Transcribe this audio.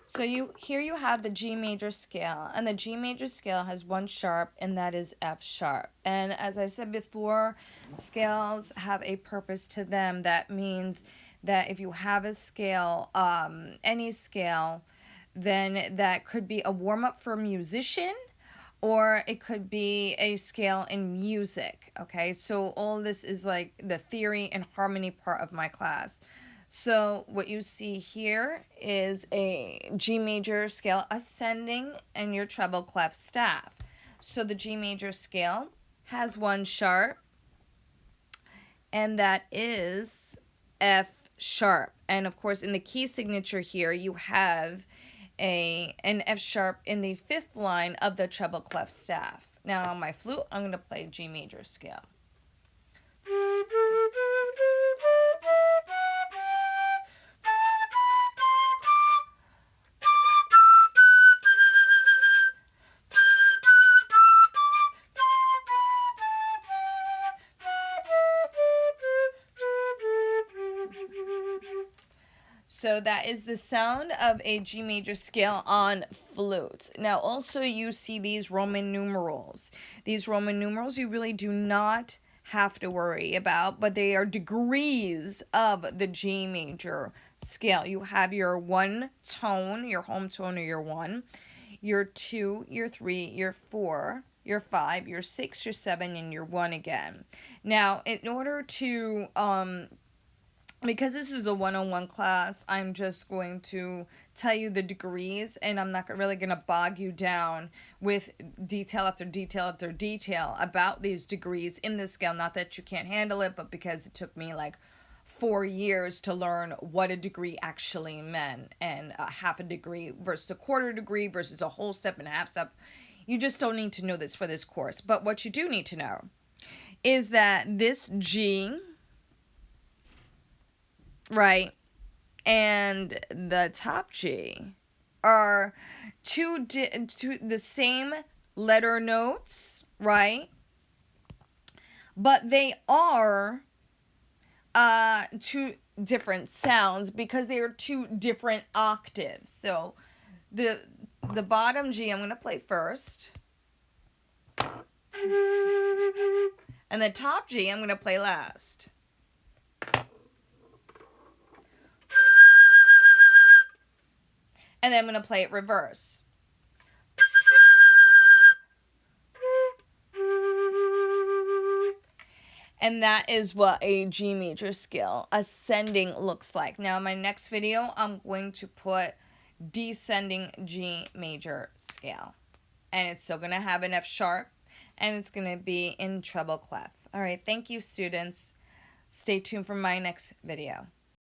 So here you have the G major scale, and the G major scale has one sharp, and that is F sharp. And as I said before, scales have a purpose to them. That means that if you have a scale, any scale, then that could be a warm-up for a musician, or it could be a scale in music. Okay, so all this is like the theory and harmony part of my class. So what you see here is a G major scale ascending and your treble clef staff. So the G major scale has one sharp, and that is F sharp. And of course, in the key signature here, you have an F sharp in the fifth line of the treble clef staff. Now on my flute, I'm going to play G major scale. So that is the sound of a G major scale on flute. Now also you see these Roman numerals. These Roman numerals you really do not have to worry about, but they are degrees of the G major scale. You have your one tone, your home tone or your one, your two, your three, your four, your five, your six, your seven, and your one again. Now, in order to because this is a one-on-one class, I'm just going to tell you the degrees, and I'm not really going to bog you down with detail after detail after detail about these degrees in this scale. Not that you can't handle it, but because it took me like 4 years to learn what a degree actually meant, and a half a degree versus a quarter degree versus a whole step and a half step. You just don't need to know this for this course. But what you do need to know is that this G, right, and the top G are two the same letter notes, right? But they are two different sounds because they are two different octaves. So the bottom G I'm going to play first, and the top G I'm going to play last. And then I'm going to play it reverse. And that is what a G major scale ascending looks like. Now in my next video, I'm going to put descending G major scale. And it's still going to have an F sharp, and it's going to be in treble clef. All right, thank you, students. Stay tuned for my next video.